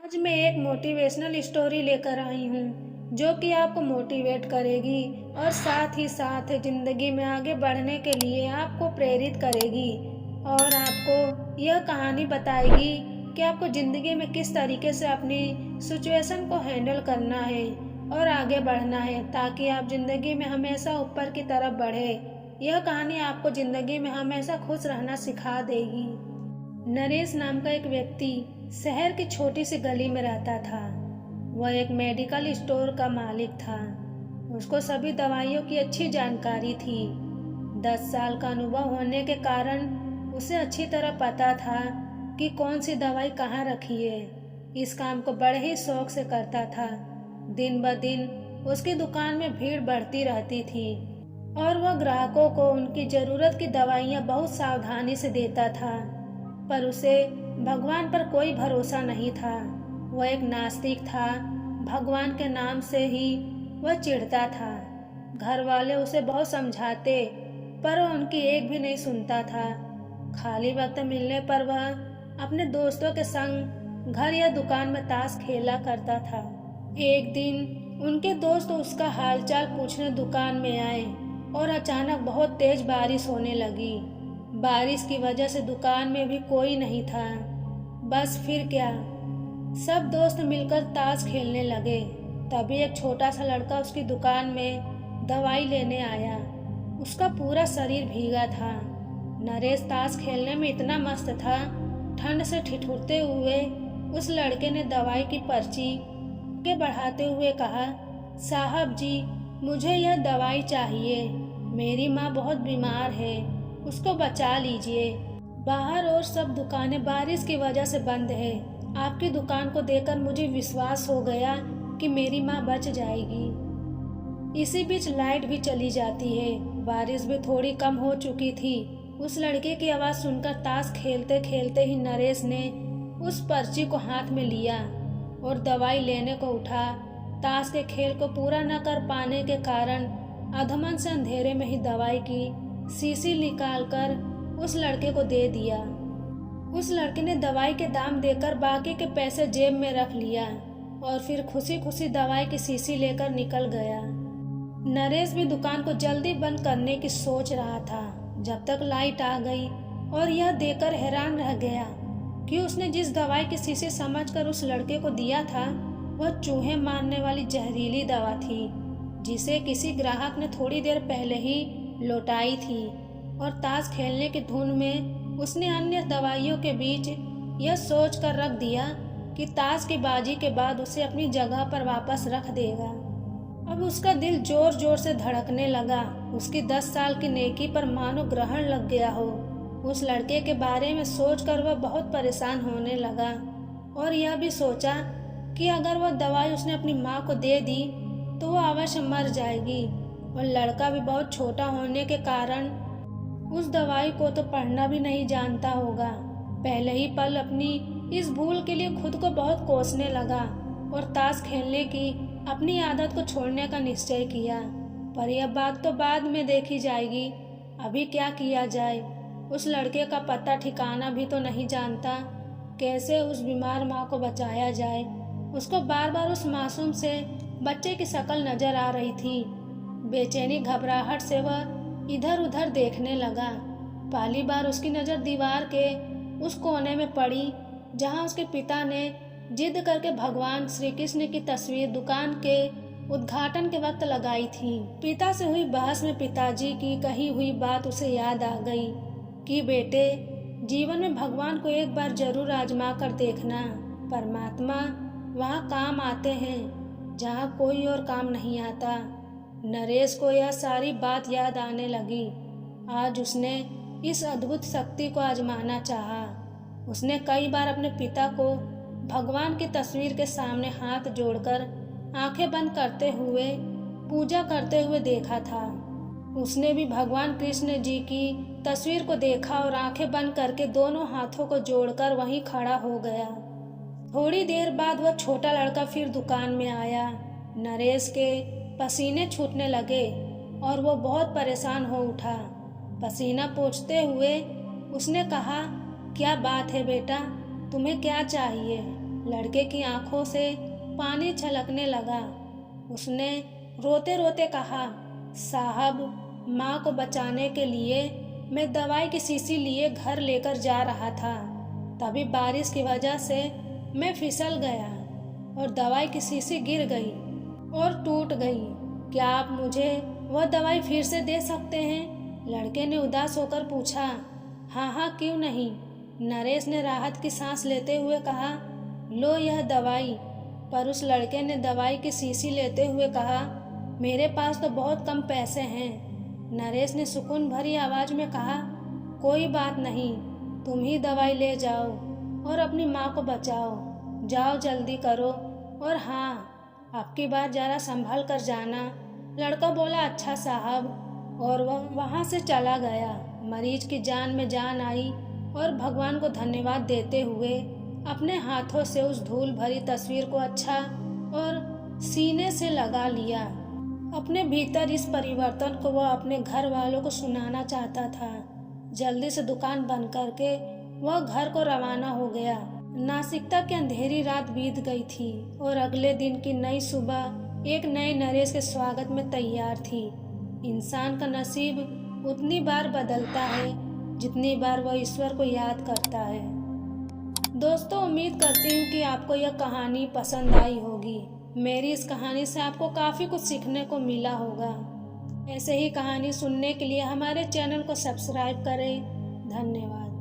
आज मैं एक मोटिवेशनल स्टोरी लेकर आई हूँ जो कि आपको मोटिवेट करेगी और साथ ही साथ ज़िंदगी में आगे बढ़ने के लिए आपको प्रेरित करेगी और आपको यह कहानी बताएगी कि आपको ज़िंदगी में किस तरीके से अपनी सिचुएशन को हैंडल करना है और आगे बढ़ना है ताकि आप ज़िंदगी में हमेशा ऊपर की तरफ बढ़े। यह कहानी आपको ज़िंदगी में हमेशा खुश रहना सिखा देगी। नरेश नाम का एक व्यक्ति शहर की छोटी सी गली में रहता था। वह एक मेडिकल स्टोर का मालिक था। उसको सभी दवाइयों की अच्छी जानकारी थी। 10 साल का अनुभव होने के कारण उसे अच्छी तरह पता था कि कौन सी दवाई कहाँ रखी है। इस काम को बड़े ही शौक से करता था। दिन ब दिन उसकी दुकान में भीड़ बढ़ती रहती थी और वह ग्राहकों को उनकी ज़रूरत की दवाइयाँ बहुत सावधानी से देता था। पर उसे भगवान पर कोई भरोसा नहीं था। वह एक नास्तिक था। भगवान के नाम से ही वह चिढ़ता था। घर वाले उसे बहुत समझाते पर वह उनकी एक भी नहीं सुनता था। खाली वक्त मिलने पर वह अपने दोस्तों के संग घर या दुकान में ताश खेला करता था। एक दिन उनके दोस्त उसका हालचाल पूछने दुकान में आए और अचानक बहुत तेज बारिश होने लगी। बारिश की वजह से दुकान में भी कोई नहीं था। बस फिर क्या, सब दोस्त मिलकर ताश खेलने लगे। तभी एक छोटा सा लड़का उसकी दुकान में दवाई लेने आया। उसका पूरा शरीर भीगा था। नरेश ताश खेलने में इतना मस्त था, ठंड से ठिठुरते हुए उस लड़के ने दवाई की पर्ची के बढ़ाते हुए कहा, साहब जी, मुझे यह दवाई चाहिए। मेरी माँ बहुत बीमार है, उसको बचा लीजिए। बाहर और सब दुकानें बारिश की वजह से बंद है। आपकी दुकान को देखकर मुझे विश्वास हो गया कि मेरी माँ बच जाएगी। इसी बीच लाइट भी चली जाती है। बारिश भी थोड़ी कम हो चुकी थी। उस लड़के की आवाज़ सुनकर ताश खेलते खेलते ही नरेश ने उस पर्ची को हाथ में लिया और दवाई लेने को उठा। ताश के खेल को पूरा न कर पाने के कारण अधमन से अंधेरे में ही दवाई की शीशी निकालकर उस लड़के को दे दिया। उस लड़के ने दवाई के दाम देकर बाकी के पैसे जेब में रख लिया और फिर खुशी खुशी दवाई की शीशी लेकर निकल गया। नरेश भी दुकान को जल्दी बंद करने की सोच रहा था जब तक लाइट आ गई और यह देखकर हैरान रह गया कि उसने जिस दवाई की शीशी समझकर उस लड़के को दिया था वह चूहे मारने वाली जहरीली दवा थी जिसे किसी ग्राहक ने थोड़ी देर पहले ही लौटाई थी। और ताश खेलने की धुन में उसने अन्य दवाइयों के बीच यह सोच कर रख दिया कि ताश की बाजी के बाद उसे अपनी जगह पर वापस रख देगा। अब उसका दिल जोर जोर से धड़कने लगा। उसकी 10 साल की नेकी पर मानो ग्रहण लग गया हो। उस लड़के के बारे में सोचकर वह बहुत परेशान होने लगा और यह भी सोचा कि अगर वह दवाई उसने अपनी माँ को दे दी तो वो अवश्य मर जाएगी और लड़का भी बहुत छोटा होने के कारण उस दवाई को तो पढ़ना भी नहीं जानता होगा। पहले ही पल अपनी इस भूल के लिए खुद को बहुत कोसने लगा और ताश खेलने की अपनी आदत को छोड़ने का निश्चय किया। पर यह बात तो बाद में देखी जाएगी। अभी क्या किया जाए? उस लड़के का पता ठिकाना भी तो नहीं जानता। कैसे उस बीमार माँ को बचाया जाए? उसको बार बार उस मासूम से बच्चे की शक्ल नजर आ रही थी। बेचैनी घबराहट से वह इधर उधर देखने लगा। पहली बार उसकी नज़र दीवार के उस कोने में पड़ी जहां उसके पिता ने जिद करके भगवान श्री कृष्ण की तस्वीर दुकान के उद्घाटन के वक्त लगाई थी। पिता से हुई बहस में पिताजी की कही हुई बात उसे याद आ गई कि बेटे, जीवन में भगवान को एक बार जरूर आजमा कर देखना। परमात्मा वहाँ काम आते हैं जहाँ कोई और काम नहीं आता। नरेश को यह सारी बात याद आने लगी। आज उसने इस अद्भुत शक्ति को आजमाना चाहा। उसने कई बार अपने पिता को भगवान की तस्वीर के सामने हाथ जोड़कर आंखें बंद करते हुए पूजा करते हुए देखा था। उसने भी भगवान कृष्ण जी की तस्वीर को देखा और आंखें बंद करके दोनों हाथों को जोड़कर वहीं खड़ा हो गया। थोड़ी देर बाद वह छोटा लड़का फिर दुकान में आया। नरेश के पसीने छूटने लगे और वो बहुत परेशान हो उठा। पसीना पोंछते हुए उसने कहा, क्या बात है बेटा, तुम्हें क्या चाहिए? लड़के की आंखों से पानी छलकने लगा। उसने रोते रोते कहा, साहब, माँ को बचाने के लिए मैं दवाई की शीशी लिए घर लेकर जा रहा था। तभी बारिश की वजह से मैं फिसल गया और दवाई की शीशी गिर गई और टूट गई। क्या आप मुझे वह दवाई फिर से दे सकते हैं? लड़के ने उदास होकर पूछा। हाँ हाँ, क्यों नहीं, नरेश ने राहत की सांस लेते हुए कहा। लो यह दवाई। पर उस लड़के ने दवाई की शीशी लेते हुए कहा, मेरे पास तो बहुत कम पैसे हैं। नरेश ने सुकून भरी आवाज में कहा, कोई बात नहीं, तुम ही दवाई ले जाओ और अपनी माँ को बचाओ। जाओ, जल्दी करो, और हाँ, आपकी बार जरा संभल कर जाना। लड़का बोला, अच्छा साहब, और वह वहाँ से चला गया। मरीज की जान में जान आई और भगवान को धन्यवाद देते हुए अपने हाथों से उस धूल भरी तस्वीर को अच्छा और सीने से लगा लिया। अपने भीतर इस परिवर्तन को वह अपने घर वालों को सुनाना चाहता था। जल्दी से दुकान बंद करके वह घर को रवाना हो गया। नासिकता की अंधेरी रात बीत गई थी और अगले दिन की नई सुबह एक नए नरेश के स्वागत में तैयार थी। इंसान का नसीब उतनी बार बदलता है जितनी बार वह ईश्वर को याद करता है। दोस्तों, उम्मीद करती हूँ कि आपको यह कहानी पसंद आई होगी। मेरी इस कहानी से आपको काफ़ी कुछ सीखने को मिला होगा। ऐसे ही कहानी सुनने के लिए हमारे चैनल को सब्सक्राइब करें। धन्यवाद।